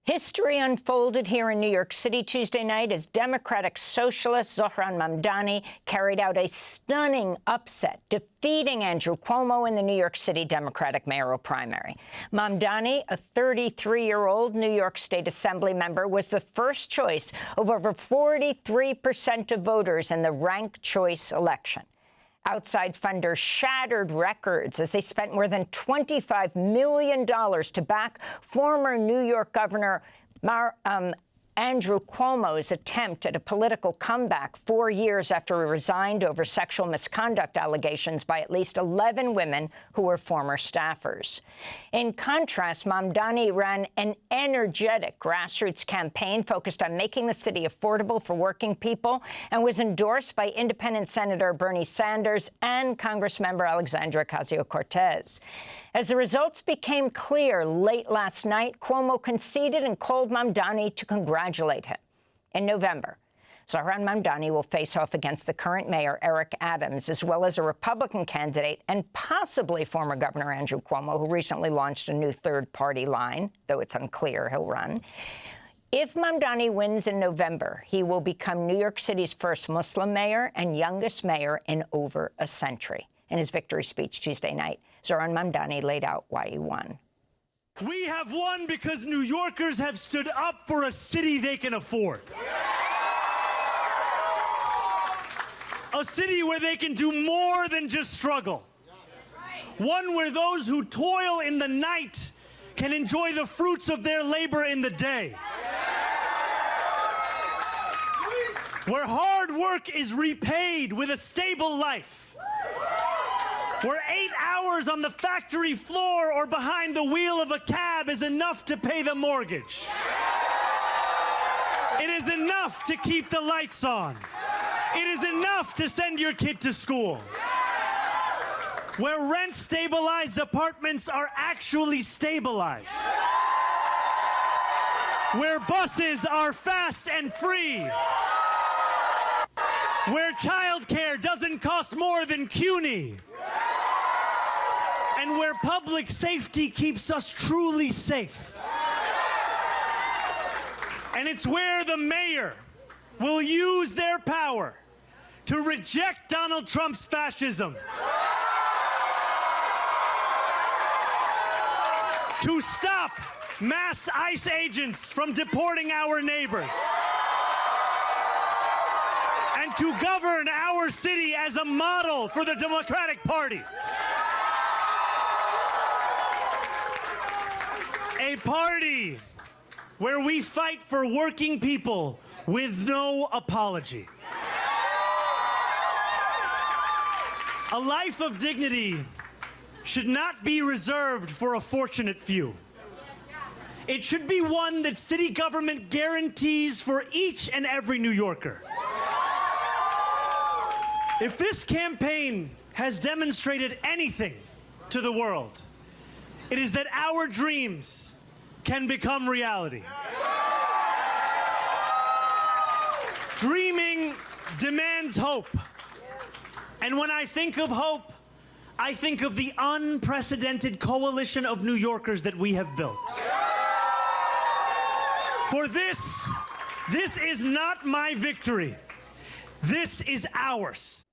History unfolded here in New York City Tuesday night as Democratic socialist Zohran Mamdani carried out a stunning upset, defeating Andrew Cuomo in the New York City Democratic mayoral primary. Mamdani, a 33-year-old New York State Assembly member, was the first choice of over 43% of voters in the ranked choice election. Outside funders shattered records as they spent more than $25 million to back former New York Governor Andrew Cuomo's attempt at a political comeback 4 years after he resigned over sexual misconduct allegations by at least 11 women who were former staffers. In contrast, Mamdani ran an energetic grassroots campaign focused on making the city affordable for working people and was endorsed by Independent Senator Bernie Sanders and Congressmember Alexandria Ocasio-Cortez. As the results became clear late last night, Cuomo conceded and called Mamdani to congratulate him. In November, Zohran Mamdani will face off against the current mayor, Eric Adams, as well as a Republican candidate and possibly former Governor Andrew Cuomo, who recently launched a new third-party line, though it's unclear he'll run. If Mamdani wins in November, he will become New York City's first Muslim mayor and youngest mayor in over a century. In his victory speech Tuesday night, Zohran Mamdani laid out why he won. We have won because New Yorkers have stood up for a city they can afford. A city where they can do more than just struggle. One where those who toil in the night can enjoy the fruits of their labor in the day. Where hard work is repaid with a stable life. Where 8 hours on the factory floor or behind the wheel of a cab is enough to pay the mortgage. It is enough to keep the lights on. It is enough to send your kid to school. Where rent-stabilized apartments are actually stabilized. Where buses are fast and free. Where childcare doesn't cost more than CUNY. And where public safety keeps us truly safe. And it's where the mayor will use their power to reject Donald Trump's fascism, to stop mass ICE agents from deporting our neighbors, and to govern our city as a model for the Democratic Party. A party where we fight for working people with no apology. A life of dignity should not be reserved for a fortunate few. It should be one that city government guarantees for each and every New Yorker. If this campaign has demonstrated anything to the world, it is that our dreams can become reality. Dreaming demands hope. And when I think of hope, I think of the unprecedented coalition of New Yorkers that we have built. For this is not my victory. This is ours.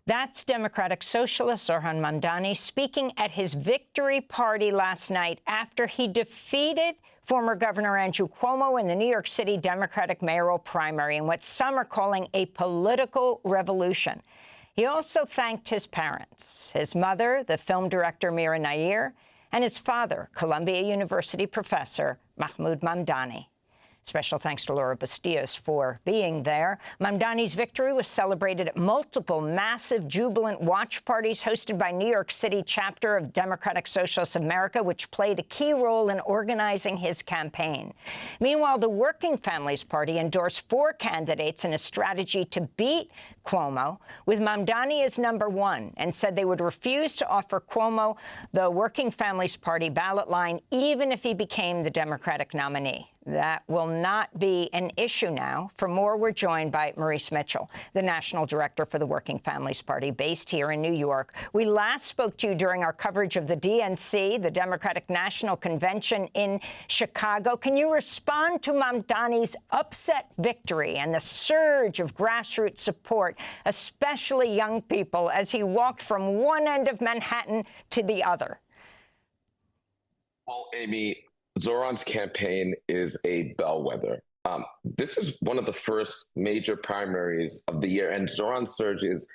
That's Democratic socialist Zohran Mamdani speaking at his victory party last night after he defeated former Governor Andrew Cuomo in the New York City Democratic mayoral primary in what some are calling a political revolution. He also thanked his parents, his mother, the film director Mira Nair, and his father, Columbia University professor Mahmoud Mamdani. Special thanks to Laura Bastillos for being there. Mamdani's victory was celebrated at multiple massive jubilant watch parties hosted by New York City chapter of Democratic Socialists of America, which played a key role in organizing his campaign. Meanwhile, the Working Families Party endorsed 4 candidates in a strategy to beat Cuomo, with Mamdani as #1, and said they would refuse to offer Cuomo the Working Families Party ballot line even if he became the Democratic nominee. That will not be an issue now. For more, we're joined by Moe Mitchell, the National Director for the Working Families Party, based here in New York. We last spoke to you during our coverage of the DNC, the Democratic National Convention in Chicago. Can you respond to Mamdani's upset victory and the surge of grassroots support, especially young people, as he walked from one end of Manhattan to the other? Well, Amy, Zohran's campaign is a bellwether. This is one of the first major primaries of the year, and Zohran's surge is,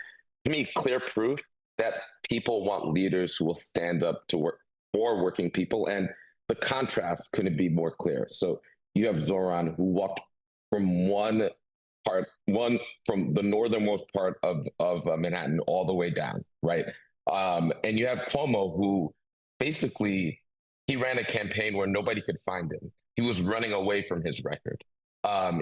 to me, clear proof that people want leaders who will stand up to work for working people, and the contrast couldn't be more clear. So you have Zohran, who walked from from the northernmost part of Manhattan all the way down, right? And you have Cuomo, who basically, he ran a campaign where nobody could find him. He was running away from his record.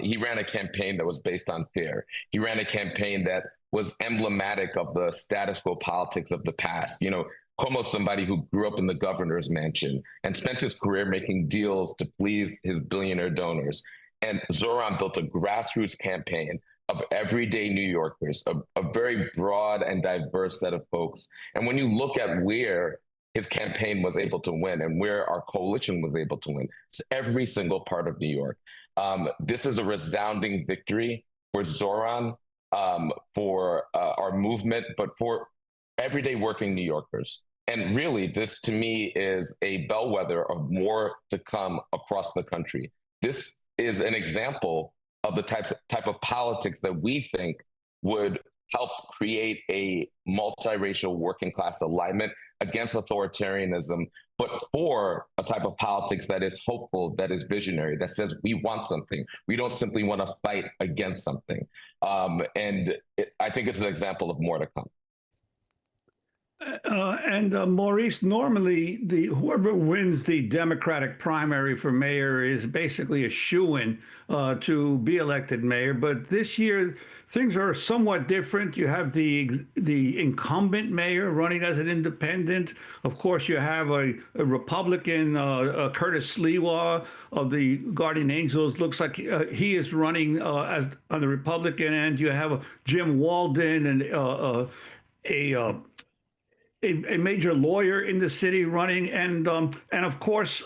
He ran a campaign that was based on fear. He ran a campaign that was emblematic of the status quo politics of the past. You know, Cuomo's somebody who grew up in the governor's mansion and spent his career making deals to please his billionaire donors. And Zohran built a grassroots campaign of everyday New Yorkers, a very broad and diverse set of folks. And when you look at where his campaign was able to win and where our coalition was able to win, it's every single part of New York. This is a resounding victory for Zohran, for our movement, but for everyday working New Yorkers. And really, this to me is a bellwether of more to come across the country. This is an example of the type of politics that we think would help create a multiracial working class alignment against authoritarianism, but for a type of politics that is hopeful, that is visionary, that says we want something. We don't simply want to fight against something. I think it's an example of more to come. Maurice, normally whoever wins the Democratic primary for mayor is basically a shoo-in to be elected mayor. But this year, things are somewhat different. You have the incumbent mayor running as an independent. Of course, you have a Republican, Curtis Sliwa of the Guardian Angels. Looks like he is running as on the Republican end. You have Jim Walden and a major lawyer in the city running, and of course,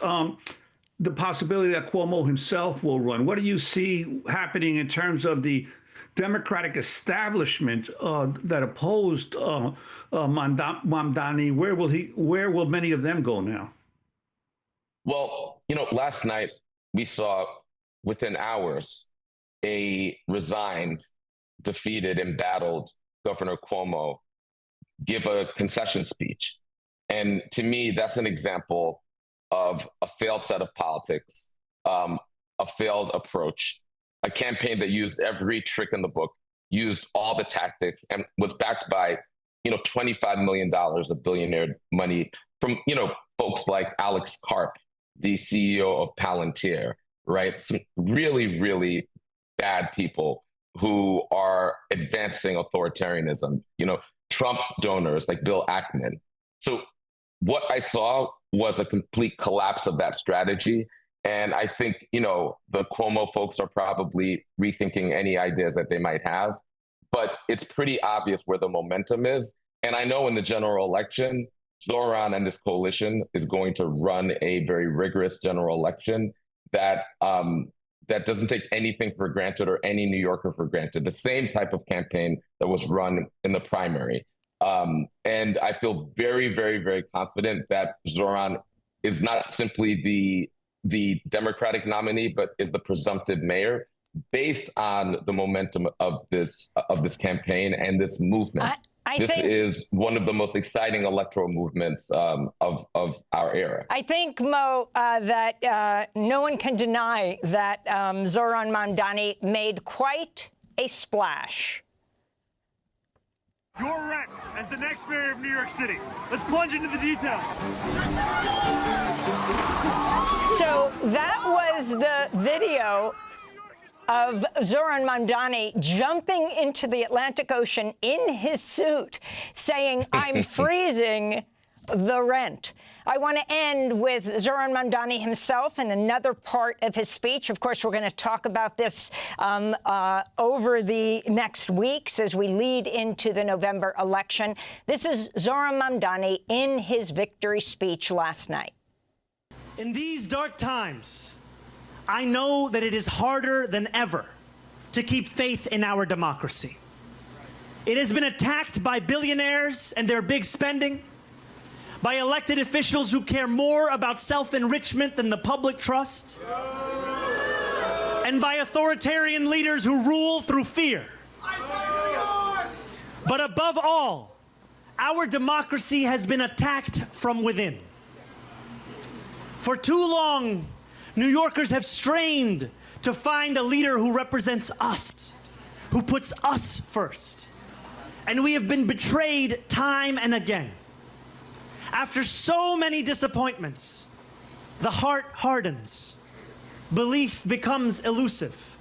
the possibility that Cuomo himself will run. What do you see happening in terms of the Democratic establishment that opposed Mamdani? Where will many of them go now? Well, you know, last night we saw within hours a resigned, defeated, embattled Governor Cuomo give a concession speech. And to me, that's an example of a failed set of politics, a failed approach, a campaign that used every trick in the book, used all the tactics, and was backed by, $25 million of billionaire money from, folks like Alex Karp, the CEO of Palantir, right? Some really, really bad people who are advancing authoritarianism, Trump donors like Bill Ackman. So what I saw was a complete collapse of that strategy. And I think, the Cuomo folks are probably rethinking any ideas that they might have, but it's pretty obvious where the momentum is. And I know in the general election, Zohran and this coalition is going to run a very rigorous general election that doesn't take anything for granted or any New Yorker for granted. The same type of campaign that was run in the primary. And I feel very, very, very confident that Zohran is not simply the Democratic nominee, but is the presumptive mayor based on the momentum of this campaign and this movement. This is one of the most exciting electoral movements of our era. I think, Mo, that no one can deny that Zohran Mamdani made quite a splash. You're right. As the next mayor of New York City, let's plunge into the details. So that was the video of Zohran Mamdani jumping into the Atlantic Ocean in his suit, saying, "I'm freezing the rent." I want to end with Zohran Mamdani himself and another part of his speech. Of course, we're going to talk about this over the next weeks as we lead into the November election. This is Zohran Mamdani in his victory speech last night. In these dark times, I know that it is harder than ever to keep faith in our democracy. It has been attacked by billionaires and their big spending, by elected officials who care more about self-enrichment than the public trust, and by authoritarian leaders who rule through fear. But above all, our democracy has been attacked from within. For too long, New Yorkers have strained to find a leader who represents us, who puts us first. And we have been betrayed time and again. After so many disappointments, the heart hardens. Belief becomes elusive.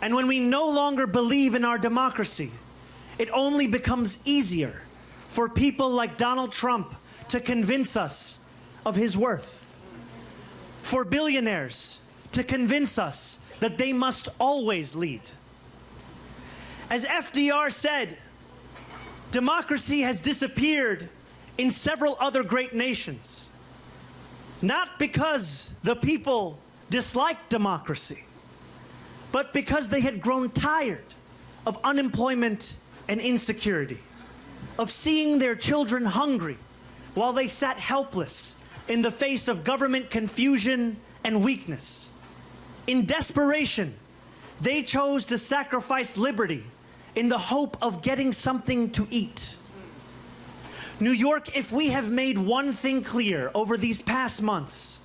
And when we no longer believe in our democracy, it only becomes easier for people like Donald Trump to convince us of his worth. For billionaires to convince us that they must always lead. As FDR said, democracy has disappeared in several other great nations, not because the people disliked democracy, but because they had grown tired of unemployment and insecurity, of seeing their children hungry while they sat helpless in the face of government confusion and weakness. In desperation, they chose to sacrifice liberty in the hope of getting something to eat. New York, if we have made one thing clear over these past months,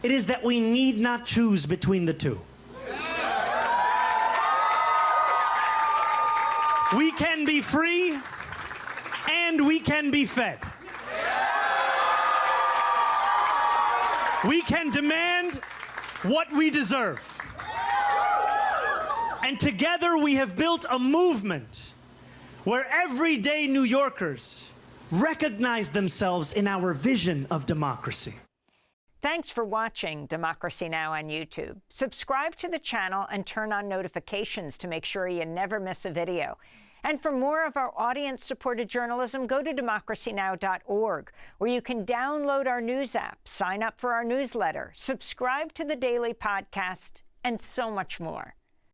it is that we need not choose between the two. We can be free and we can be fed. We can demand what we deserve. And together we have built a movement where everyday New Yorkers recognize themselves in our vision of democracy. Thanks for watching Democracy Now! On YouTube. Subscribe to the channel and turn on notifications to make sure you never miss a video. And for more of our audience-supported journalism, go to democracynow.org, where you can download our news app, sign up for our newsletter, subscribe to the daily podcast, and so much more.